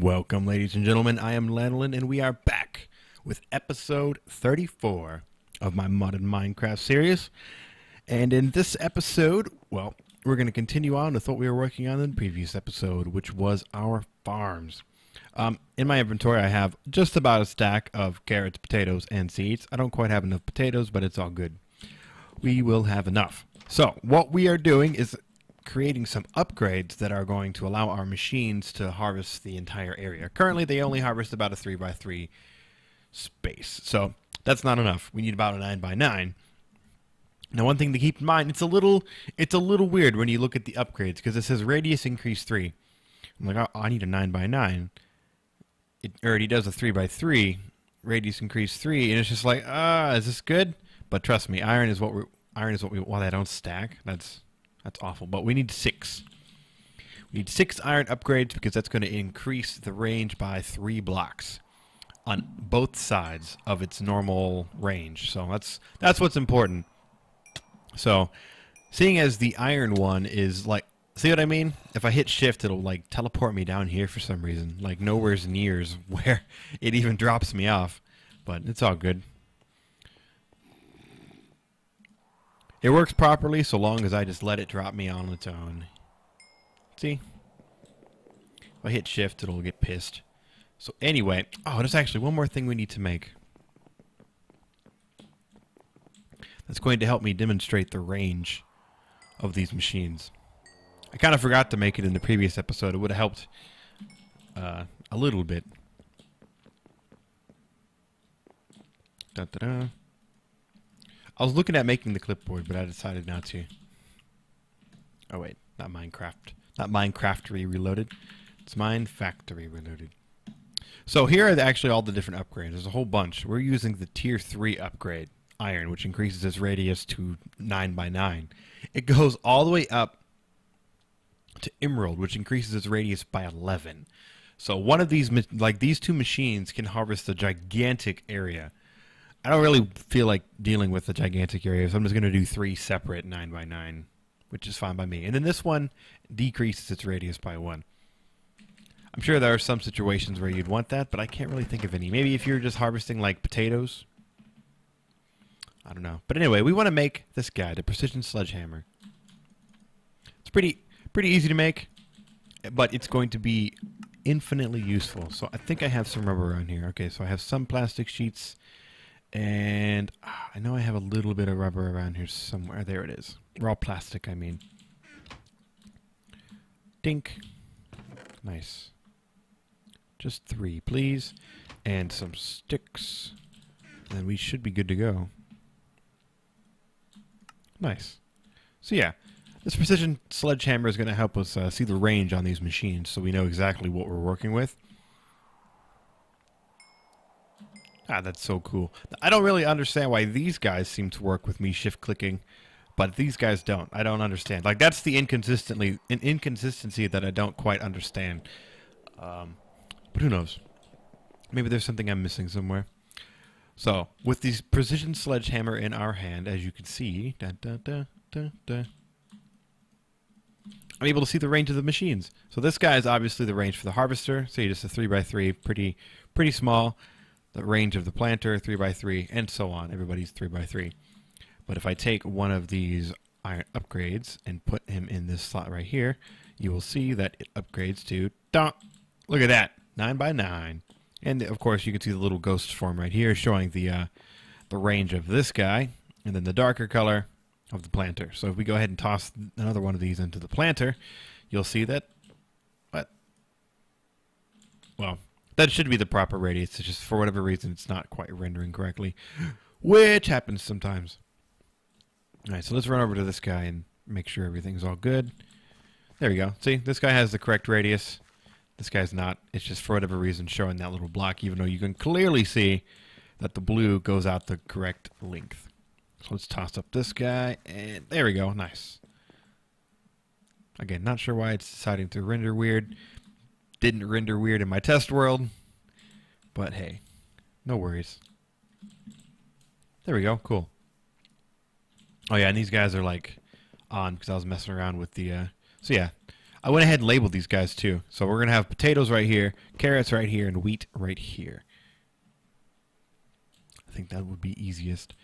Welcome, ladies and gentlemen. I am Lanolin, and we are back with episode 34 of my modded Minecraft series. And in this episode, well, we're going to continue on with what we were working on in the previous episode, which was our farms. In my inventory, I have just about a stack of carrots, potatoes, and seeds. I don't quite have enough potatoes, but it's all good. We will have enough. So, what we are doing is creating some upgrades that are going to allow our machines to harvest the entire area. Currently, they only harvest about a 3x3 space, so that's not enough. We need about a 9x9. Now, one thing to keep in mind, it's a little weird when you look at the upgrades, because it says radius increase 3. I'm like, oh, I need a 9x9. It already does a 3x3, radius increase 3, and it's just like, is this good? But trust me, iron is what we well, they don't stack. That's awful. But we need 6. We need 6 iron upgrades because that's going to increase the range by 3 blocks on both sides of its normal range. So that's what's important. So, seeing as the iron one is like, see what I mean? If I hit shift, it'll like teleport me down here for some reason. Like nowhere's near where it even drops me off. But it's all good. It works properly so long as I just let it drop me on its own. See? If I hit shift, it'll get pissed. So anyway, there's actually one more thing we need to make. That's going to help me demonstrate the range of these machines. I kind of forgot to make it in the previous episode. It would have helped a little bit. Da-da-da. I was looking at making the clipboard, but I decided not to. Oh wait, not Minecraft. Not Minecraftory Reloaded. It's Minefactory Reloaded. So here are actually all the different upgrades. There's a whole bunch. We're using the tier 3 upgrade, iron, which increases its radius to 9x9. It goes all the way up to emerald, which increases its radius by 11. So one of these, like these two machines, can harvest a gigantic area. I don't really feel like dealing with the gigantic area, so I'm just going to do 3 separate 9x9, which is fine by me. And then this one decreases its radius by 1. I'm sure there are some situations where you'd want that, but I can't really think of any. Maybe if you're just harvesting like potatoes. I don't know. But anyway, we want to make this guy, the precision sledgehammer. It's pretty easy to make, but it's going to be infinitely useful. So I think I have some rubber around here. Okay, so I have some plastic sheets. And I know I have a little bit of rubber around here somewhere. There it is. Raw plastic, I mean. Dink. Nice. Just 3, please. And some sticks. And we should be good to go. Nice. So yeah, this precision sledgehammer is going to help us see the range on these machines so we know exactly what we're working with. That's so cool. I don't really understand why these guys seem to work with me shift-clicking, but these guys don't. I don't understand. Like, that's the inconsistency that I don't quite understand. But who knows? Maybe there's something I'm missing somewhere. So, with these precision sledgehammer in our hand, as you can see, I'm able to see the range of the machines. So this guy is obviously the range for the harvester. See, just a 3x3, pretty small. The range of the planter, 3x3, and so on. Everybody's 3x3. But if I take one of these iron upgrades and put him in this slot right here, you will see that it upgrades to, look at that, 9x9. And of course, you can see the little ghost form right here showing the range of this guy, and then the darker color of the planter. So if we go ahead and toss another one of these into the planter, you'll see that, well, that should be the proper radius. It's just for whatever reason it's not quite rendering correctly, which happens sometimes. All right, so let's run over to this guy and make sure everything's all good. There we go. See, this guy has the correct radius. This guy's not. It's just for whatever reason showing that little block, even though you can clearly see that the blue goes out the correct length. So let's toss up this guy, and there we go. Nice. Again, not sure why it's deciding to render weird. Didn't render weird in my test world, but hey, no worries. There we go, cool. Oh yeah, and these guys are like on because I was messing around with the, so yeah, I went ahead and labeled these guys too. So we're going to have potatoes right here, carrots right here, and wheat right here. I think that would be easiest.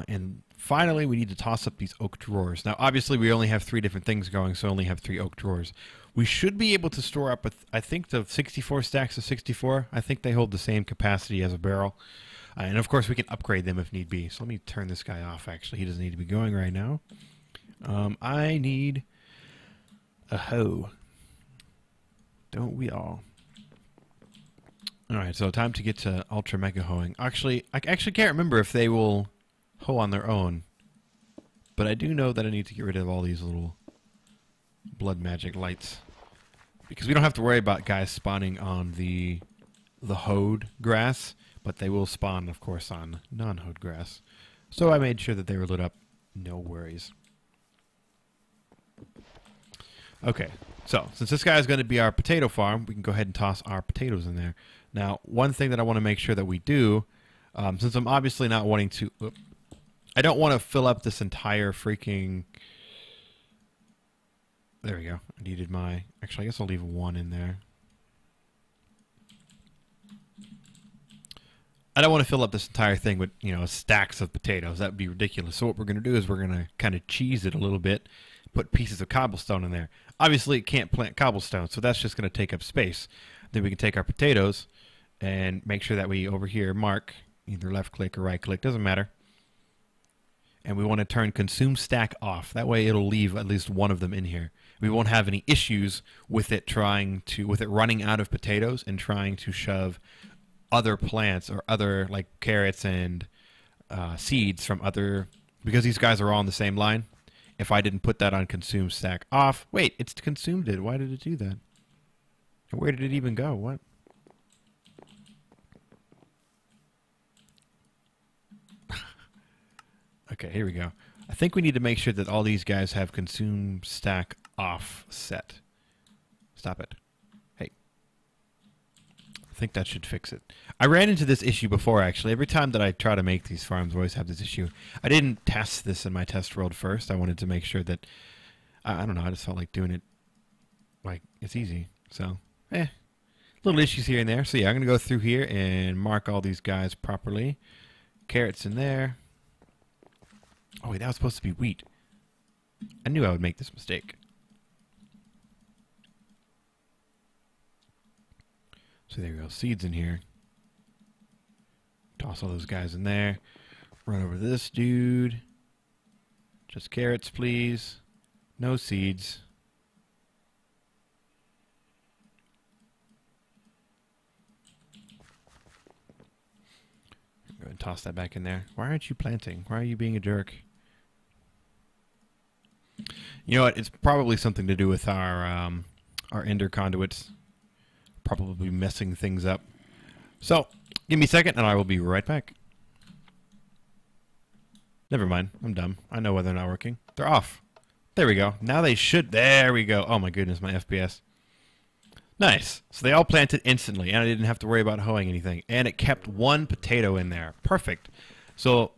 And finally, we need to toss up these oak drawers. Now, obviously, we only have 3 different things going, so we only have 3 oak drawers. We should be able to store up, I think, the 64 stacks of 64. I think they hold the same capacity as a barrel. And, of course, we can upgrade them if need be. So let me turn this guy off, actually. He doesn't need to be going right now. I need a hoe. Don't we all? All right, so time to get to Ultra Mega Hoeing. Actually, I actually can't remember if they will hoe on their own. But I do know that I need to get rid of all these little blood magic lights. Because we don't have to worry about guys spawning on the hoed grass. But they will spawn, of course, on non-hoed grass. So I made sure that they were lit up. No worries. Okay, so since this guy is going to be our potato farm, we can go ahead and toss our potatoes in there. Now, one thing that I want to make sure that we do, since I'm obviously not wanting to... I don't want to fill up this entire freaking... There we go. I needed my... Actually, I guess I'll leave 1 in there. I don't want to fill up this entire thing with, you know, stacks of potatoes. That would be ridiculous. So what we're going to do is we're going to kind of cheese it a little bit, put pieces of cobblestone in there. Obviously, it can't plant cobblestone, so that's just going to take up space. Then we can take our potatoes and make sure that we, over here, mark either left click or right click. Doesn't matter. And we want to turn consume stack off. That way it'll leave at least one of them in here. We won't have any issues with it running out of potatoes and trying to shove other plants or other like carrots and seeds from other, because these guys are all on the same line. If I didn't put that on consume stack off, wait, it's consumed it. Why did it do that? And where did it even go? What? Okay, here we go. I think we need to make sure that all these guys have consume stack off set. Stop it. Hey. I think that should fix it. I ran into this issue before, actually. Every time that I try to make these farms, I always have this issue. I didn't test this in my test world first. I wanted to make sure that... I don't know, I just felt like doing it like it's easy. So, little issues here and there. So yeah, I'm going to go through here and mark all these guys properly. Carrots in there. Oh wait, that was supposed to be wheat. I knew I would make this mistake. So there we go, seeds in here. Toss all those guys in there. Run over this dude. Just carrots, please. No seeds. Go ahead and toss that back in there. Why aren't you planting? Why are you being a jerk? You know what? It's probably something to do with our ender conduits. Probably messing things up. So, give me a second and I will be right back. Never mind. I'm dumb. I know why they're not working. They're off. There we go. Now they should. There we go. Oh my goodness, my FPS. Nice. So they all planted instantly, and I didn't have to worry about hoeing anything. And it kept 1 potato in there. Perfect. So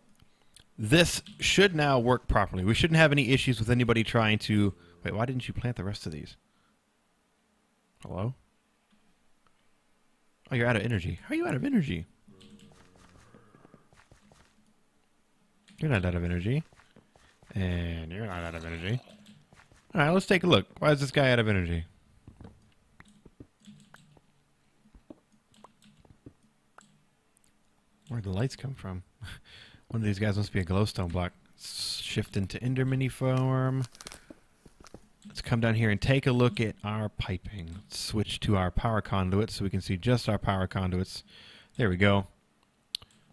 this should now work properly. We shouldn't have any issues with anybody trying to... Wait, why didn't you plant the rest of these? Hello? Oh, you're out of energy. How are you out of energy? You're not out of energy. And you're not out of energy. Alright, let's take a look. Why is this guy out of energy? Where'd the lights come from? One of these guys must be a glowstone block. Shift into Ender mini form. Let's come down here and take a look at our piping. Let's switch to our power conduits so we can see just our power conduits. There we go.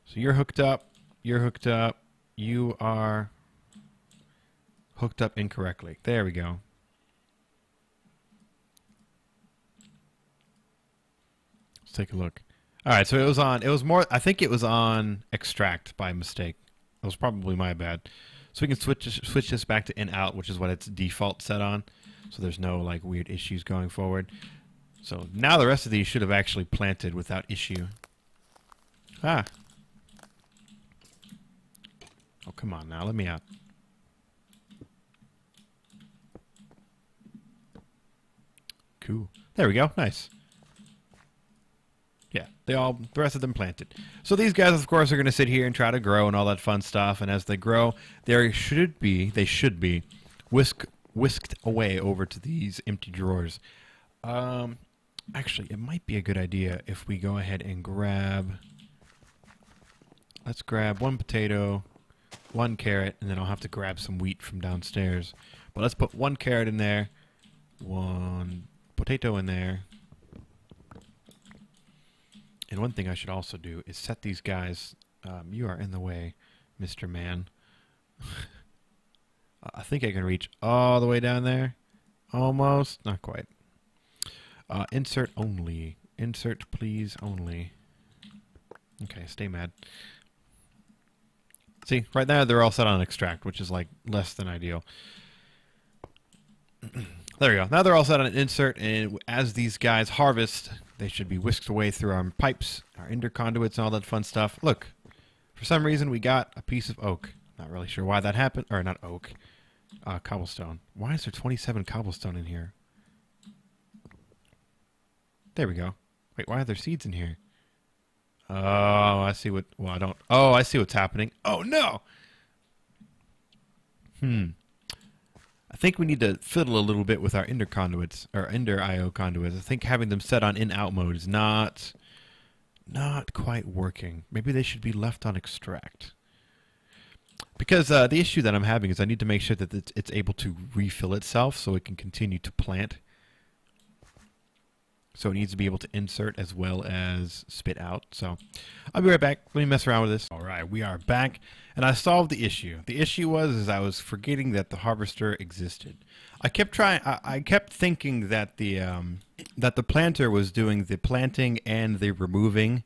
So you're hooked up. You're hooked up. You are hooked up incorrectly. There we go. Let's take a look. All right, so it was more, I think it was on extract by mistake. That was probably my bad. So we can switch this back to in out, which is what it's default set on. So there's no like weird issues going forward. So now the rest of these should have actually planted without issue. Ah. Oh, come on now, let me out. Cool. There we go. Nice. Yeah, the rest of them planted. So these guys, of course, are going to sit here and try to grow and all that fun stuff. And as they grow, they should be whisked away over to these empty drawers. Actually, it might be a good idea if we go ahead and grab... Let's grab 1 potato, 1 carrot, and then I'll have to grab some wheat from downstairs. But let's put 1 carrot in there, 1 potato in there. And one thing I should also do is set these guys... you are in the way, Mr. Man. I think I can reach all the way down there. Almost. Not quite. Insert only. Insert please only. Okay, stay mad. See, right now they're all set on extract, which is like less than ideal. There we go. Now they're all set on insert, and as these guys harvest, they should be whisked away through our pipes, our ender conduits, and all that fun stuff. Look, for some reason we got a piece of oak. Not really sure why that happened. Or not oak. Cobblestone. Why is there 27 cobblestone in here? There we go. Wait, why are there seeds in here? Oh, I see what... Well, I don't... Oh, I see what's happening. Oh, no! I think we need to fiddle a little bit with our ender conduits, or ender IO conduits. I think having them set on in-out mode is not quite working. Maybe they should be left on extract. Because the issue that I'm having is I need to make sure that it's able to refill itself so it can continue to plant. So it needs to be able to insert as well as spit out. So I'll be right back. Let me mess around with this. All right, we are back, and I solved the issue. The issue was I was forgetting that the harvester existed. I kept trying. I kept thinking that the planter was doing the planting and the removing,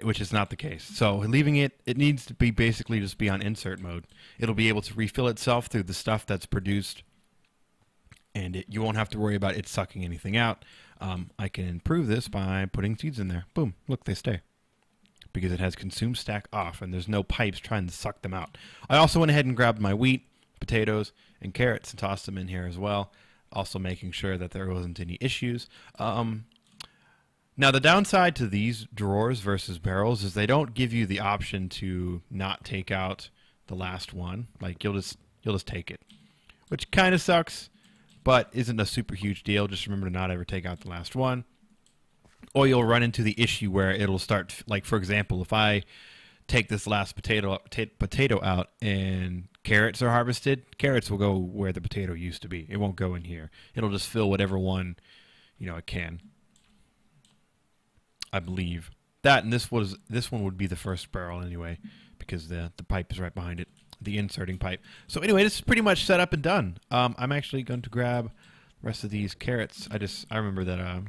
which is not the case. So leaving it needs to be basically just be on insert mode. It'll be able to refill itself through the stuff that's produced, and you won't have to worry about it sucking anything out. I can improve this by putting seeds in there. Boom, look, they stay. Because it has consume stack off, and there's no pipes trying to suck them out. I also went ahead and grabbed my wheat, potatoes, and carrots and tossed them in here as well. Also making sure that there wasn't any issues. Now, the downside to these drawers versus barrels is they don't give you the option to not take out the last one. Like, you'll just take it. Which kind of sucks, but isn't a super huge deal. Just remember to not ever take out the last one. Or you'll run into the issue where it'll start, like, for example, if I take this last potato out and carrots are harvested, carrots will go where the potato used to be. It won't go in here. It'll just fill whatever one, it can. I believe. That, and this one would be the first barrel anyway, because the pipe is right behind it. The inserting pipe. So anyway, this is pretty much set up and done. I'm actually going to grab the rest of these carrots. I remember that I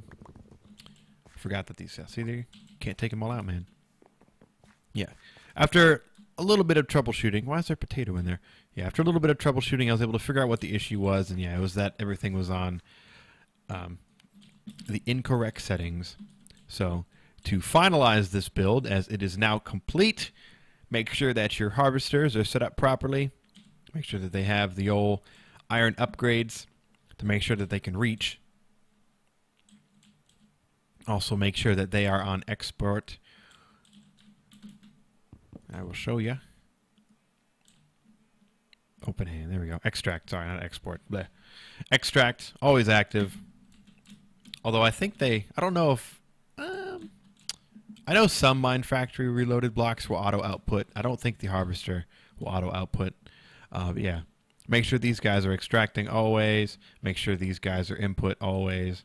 forgot that these, see there, you can't take them all out, man. Yeah. After a little bit of troubleshooting, why is there potato in there? Yeah, after a little bit of troubleshooting, I was able to figure out what the issue was, and yeah, it was that everything was on the incorrect settings. So to finalize this build, as it is now complete, make sure that your harvesters are set up properly. Make sure that they have the old iron upgrades to make sure that they can reach. Also make sure that they are on export. I will show you. Open hand, there we go. Extract, sorry, not export. Bleh. Extract, always active. Although I think I don't know if, I know some Mine Factory reloaded blocks will auto output. I don't think the harvester will auto output. But yeah, make sure these guys are extracting always. Make sure these guys are input always.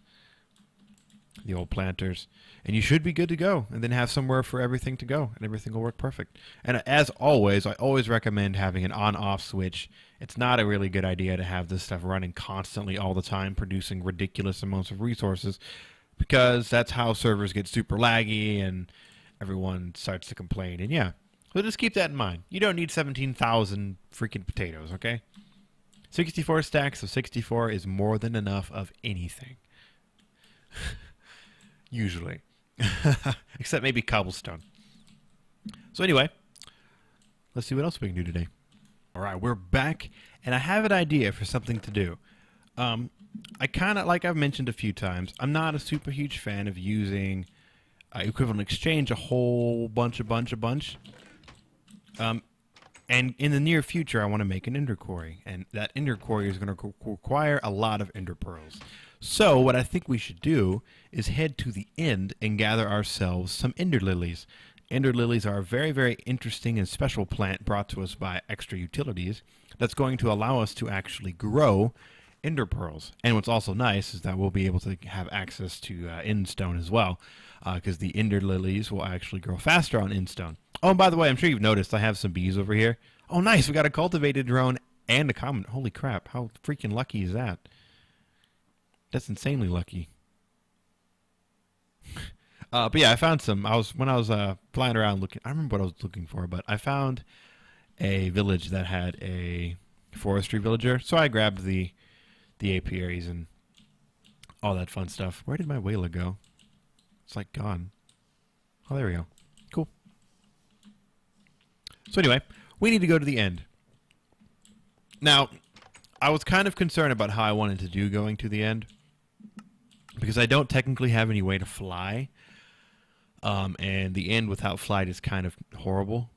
The old planters. And you should be good to go. And then have somewhere for everything to go. And everything will work perfect. And as always, I always recommend having an on-off switch. It's not a really good idea to have this stuff running constantly all the time, producing ridiculous amounts of resources. Because that's how servers get super laggy and everyone starts to complain. And yeah, so just keep that in mind. You don't need 17,000 freaking potatoes, okay? 64 stacks of 64 is more than enough of anything. Usually. Except maybe cobblestone. So anyway, let's see what else we can do today. All right, we're back, and I have an idea for something to do. I kind of, like I've mentioned a few times, I'm not a super huge fan of using equivalent exchange a whole bunch. And in the near future, I want to make an ender quarry, and that ender quarry is going to require a lot of ender pearls. So what I think we should do is head to the end and gather ourselves some ender lilies. Ender lilies are a very, very interesting and special plant brought to us by Extra Utilities that's going to allow us to actually grow ender pearls. And what's also nice is that we'll be able to have access to endstone as well, because the ender lilies will actually grow faster on endstone. Oh, and by the way, I'm sure you've noticed I have some bees over here. Oh, nice. We got a cultivated drone and a common. Holy crap. How freaking lucky is that? That's insanely lucky. But yeah, I found some. When I was flying around looking, I don't remember what I was looking for, but I found a village that had a forestry villager. So I grabbed the apiaries and all that fun stuff. Where did my whaler go? It's like gone. Oh, there we go. Cool. So anyway, we need to go to the end. Now, I was kind of concerned about how I wanted to do going to the end, because I don't technically have any way to fly, and the end without flight is kind of horrible.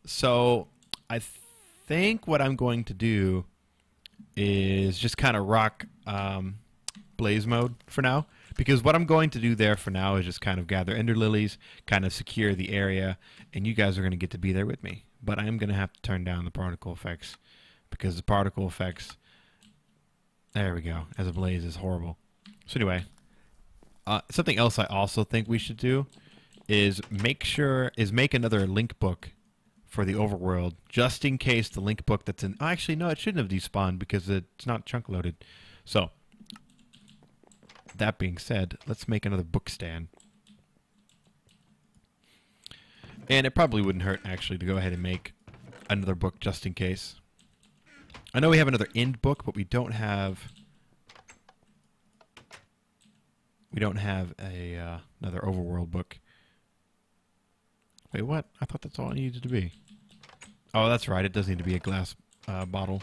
So I think what I'm going to do is just kind of rock blaze mode for now, because what I'm going to do there for now is just kind of gather ender lilies, kind of secure the area, and you guys are going to get to be there with me. But I am going to have to turn down the particle effects, because the particle effects, there we go, as a blaze is horrible. So anyway, something else I also think we should do is make another link book for the overworld, just in case the link book that's in... Actually, no, it shouldn't have despawned because it's not chunk loaded. So, that being said, let's make another book stand. And it probably wouldn't hurt, actually, to go ahead and make another book just in case. I know we have another end book, but we don't have... another overworld book. Wait, what? I thought that's all it needed to be. Oh, that's right. It does need to be a glass bottle.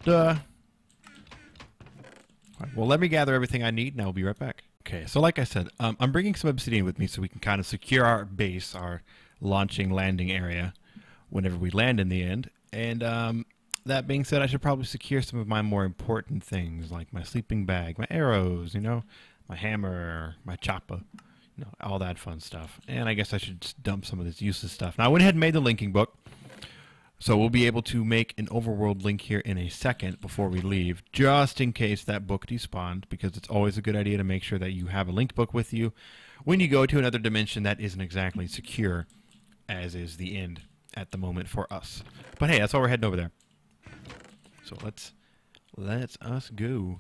Duh. Right, well, let me gather everything I need, and I'll be right back. Okay, so like I said, I'm bringing some obsidian with me so we can kind of secure our base, our launching landing area, whenever we land in the end. And that being said, I should probably secure some of my more important things, like my sleeping bag, my arrows, you know, my hammer, my chopper, you know, all that fun stuff. And I guess I should just dump some of this useless stuff. Now, I went ahead and made the linking book, so we'll be able to make an overworld link here in a second before we leave, just in case that book despawned, because it's always a good idea to make sure that you have a link book with you when you go to another dimension that isn't exactly secure, as is the end at the moment for us. But hey, that's why we're heading over there. So let's us go.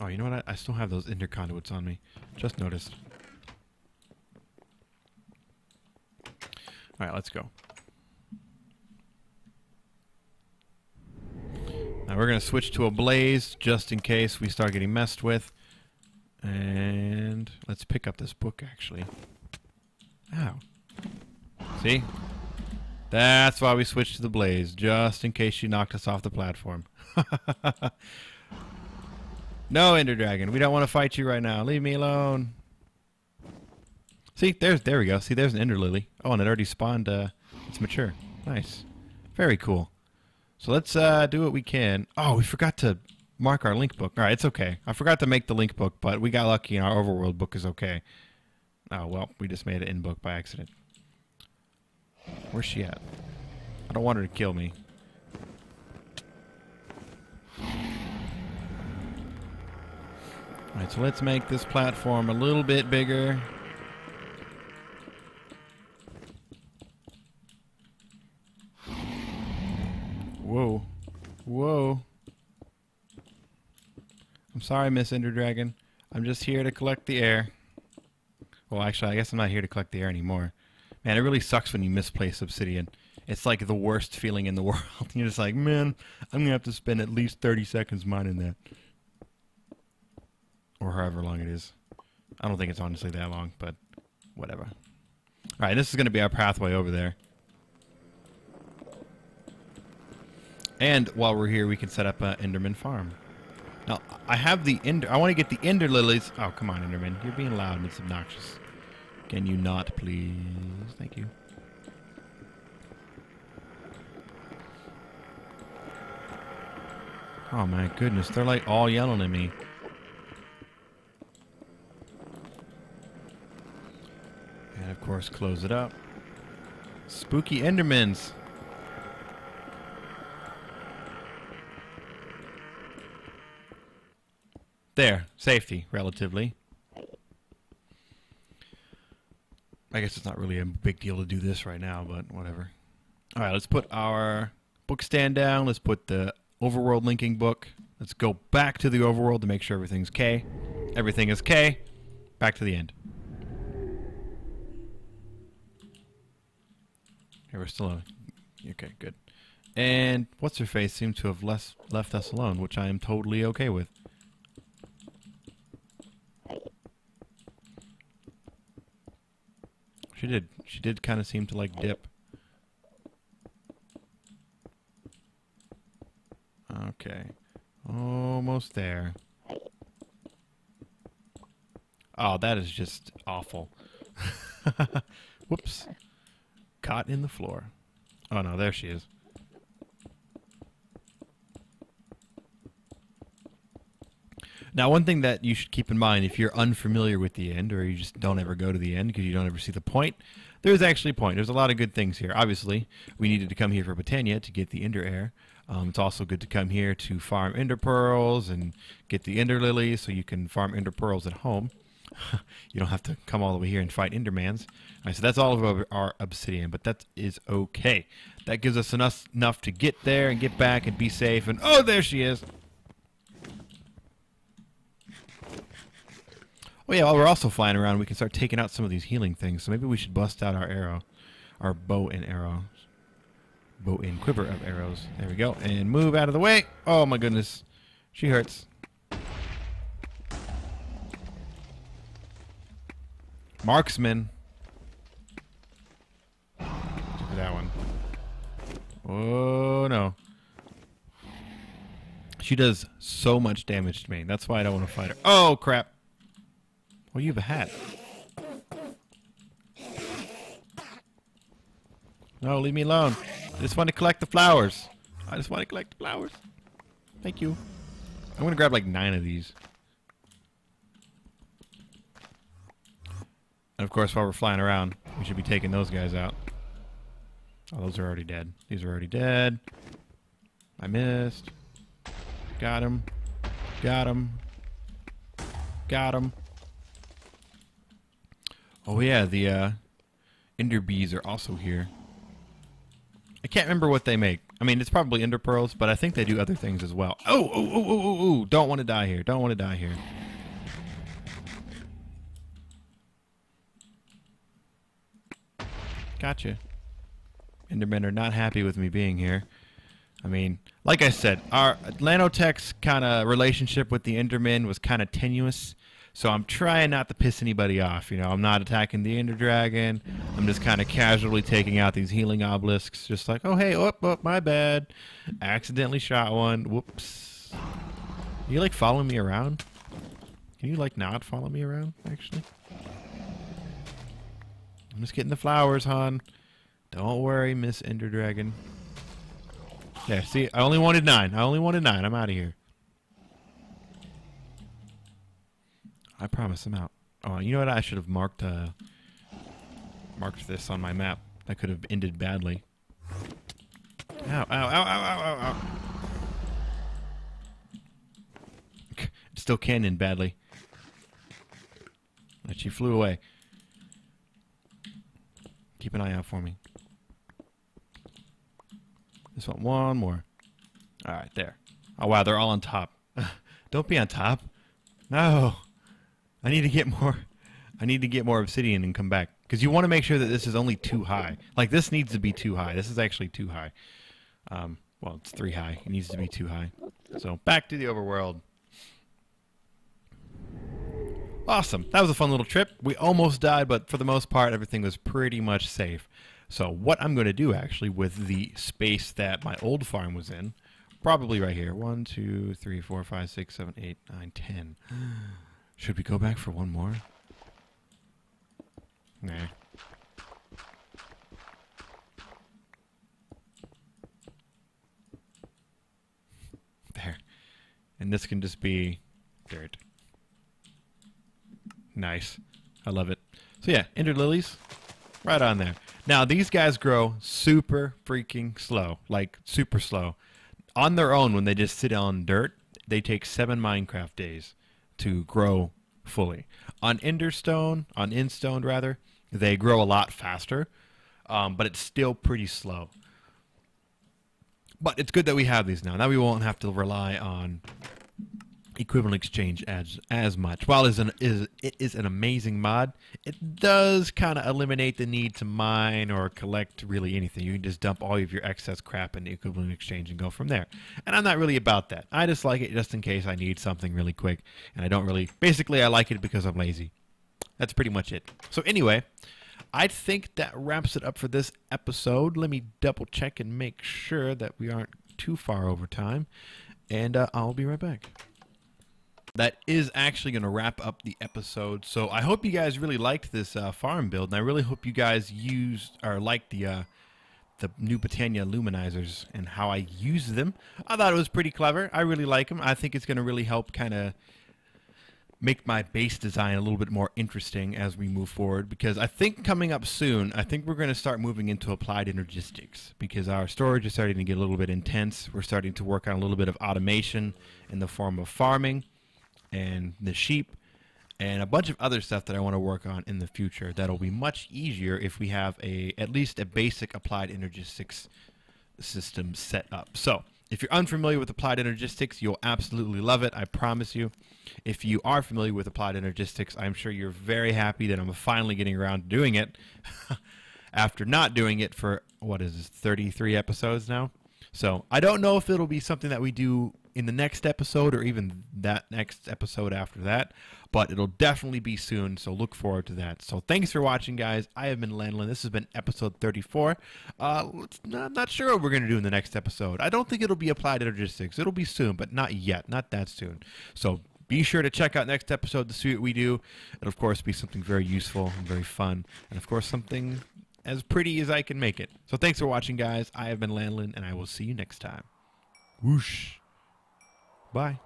Oh, you know what? I still have those ender conduits on me. Just noticed. All right, let's go. Now we're going to switch to a blaze just in case we start getting messed with. And let's pick up this book, actually. Ow. See? That's why we switched to the blaze, just in case she knocked us off the platform. No, Ender Dragon, we don't want to fight you right now. Leave me alone. See, there we go. See, there's an Ender Lily. Oh, and it already spawned. It's mature. Nice. Very cool. So let's do what we can. Oh, we forgot to mark our link book. All right, it's okay. I forgot to make the link book, but we got lucky and our overworld book is okay. Oh, well, we just made an end book by accident. Where's she at? I don't want her to kill me. Alright, so let's make this platform a little bit bigger. Whoa. Whoa. I'm sorry, Miss Ender Dragon. I'm just here to collect the air. Well, actually, I guess I'm not here to collect the air anymore. Man, it really sucks when you misplace obsidian. It's like the worst feeling in the world. You're just like, man, I'm going to have to spend at least 30 seconds mining that. Or however long it is. I don't think it's honestly that long, but whatever. Alright, this is going to be our pathway over there. And while we're here, we can set up an Enderman farm. Now, I have the Ender... I want to get the Ender Lilies... Oh, come on, Enderman. You're being loud and it's obnoxious. Can you not, please? Thank you. Oh, my goodness. They're, like, all yelling at me. And, of course, close it up. Spooky Endermans. There. Safety, relatively. I guess it's not really a big deal to do this right now, but whatever. Alright, let's put our book stand down. Let's put the overworld linking book. Let's go back to the overworld to make sure everything's K. Everything is K. Back to the end. Here we're still on. Okay, good. And what's-her-face seemed to have left us alone, which I am totally okay with. She did. She did kind of seem to, like, dip. Okay. Almost there. Oh, that is just awful. Whoops. Caught in the floor. Oh, no, there she is. Now, one thing that you should keep in mind, if you're unfamiliar with the end, or you just don't ever go to the end because you don't ever see the point, there's actually a point. There's a lot of good things here. Obviously, we needed to come here for Botania to get the Ender Air. It's also good to come here to farm Ender Pearls and get the Ender Lilies so you can farm Ender Pearls at home. You don't have to come all the way here and fight Endermans. All right, so that's all of our obsidian, but that is okay. That gives us enough to get there and get back and be safe. And oh, there she is. Oh yeah, while we're also flying around, we can start taking out some of these healing things. So maybe we should bust out our arrow, our bow and arrow, bow and quiver of arrows. There we go, and move out of the way. Oh my goodness, she hurts. Marksman. Look at that one. Oh no. She does so much damage to me. That's why I don't want to fight her. Oh crap. Oh, you have a hat. No, leave me alone. I just want to collect the flowers. I just want to collect the flowers. Thank you. I'm going to grab like 9 of these. And of course, while we're flying around, we should be taking those guys out. Oh, those are already dead. These are already dead. I missed. Got him. Got him. Got him. Oh yeah, the Ender Bees are also here. I can't remember what they make. I mean, it's probably Ender Pearls, but I think they do other things as well. Oh, oh, oh, oh, oh, oh. Don't want to die here. Don't want to die here. Gotcha. Endermen are not happy with me being here. I mean, like I said, our Lanotech's kind of relationship with the Endermen was kind of tenuous. So I'm trying not to piss anybody off. You know, I'm not attacking the Ender Dragon. I'm just kind of casually taking out these healing obelisks. Just like, oh, hey, oh, my bad. Accidentally shot one. Whoops. Are you, like, following me around? Can you, like, not follow me around, actually? I'm just getting the flowers, hon. Don't worry, Miss Ender Dragon. Yeah, see, I only wanted 9. I only wanted 9. I'm out of here. I promise I'm out. Oh, you know what? I should have marked this on my map. That could have ended badly. Ow, ow, ow, ow, ow, ow, ow. It still can end badly. But she flew away. Keep an eye out for me. Just want one more. Alright, there. Oh wow, they're all on top. Don't be on top. No. I need to get more. I need to get more obsidian and come back. Because you want to make sure that this is only 2 high. Like, this needs to be 2 high. This is actually 2 high. Well, it's 3 high. It needs to be 2 high. So, back to the overworld. Awesome. That was a fun little trip. We almost died, but for the most part, everything was pretty much safe. So, what I'm going to do, actually, with the space that my old farm was in, probably right here. 1, 2, 3, 4, 5, 6, 7, 8, 9, 10. Should we go back for one more? Nah. There. And this can just be dirt. Nice. I love it. So yeah, ender lilies, right on there. Now these guys grow super freaking slow, like super slow. On their own, when they just sit on dirt, they take 7 Minecraft days to grow fully. On Enderstone, on Instone rather, they grow a lot faster, but it's still pretty slow. But it's good that we have these now. Now we won't have to rely on equivalent exchange as much. While it is an amazing mod, it does kind of eliminate the need to mine or collect really anything. You can just dump all of your excess crap into equivalent exchange and go from there. And I'm not really about that. I just like it just in case I need something really quick. And I don't really... Basically, I like it because I'm lazy. That's pretty much it. So anyway, I think that wraps it up for this episode. Let me double check and make sure that we aren't too far over time. And I'll be right back. That is actually going to wrap up the episode. So I hope you guys really liked this farm build, and I really hope you guys used or liked the new Botania luminizers and how I use them. I thought it was pretty clever. I really like them. I think it's going to really help kind of make my base design a little bit more interesting as we move forward, because I think coming up soon, I think we're going to start moving into applied energistics, because our storage is starting to get a little bit intense. We're starting to work on a little bit of automation in the form of farming and the sheep and a bunch of other stuff that I want to work on in the future that'll be much easier if we have at least a basic applied energistics system set up. So if you're unfamiliar with applied energistics, you'll absolutely love it, I promise you. If you are familiar with applied energistics, I'm sure you're very happy that I'm finally getting around to doing it after not doing it for, what is this, 33 episodes now? So I don't know if it'll be something that we do in the next episode or even that next episode after that, but it'll definitely be soon, so look forward to that. So thanks for watching, guys. I have been Lanolin. This has been episode 34. I'm not sure what we're going to do in the next episode. I don't think it'll be applied energistics. It'll be soon, but not yet. Not that soon. So be sure to check out next episode to see what we do. It'll, of course, be something very useful and very fun, and, of course, something as pretty as I can make it. So thanks for watching, guys. I have been Lanolin, and I will see you next time. Whoosh. Bye.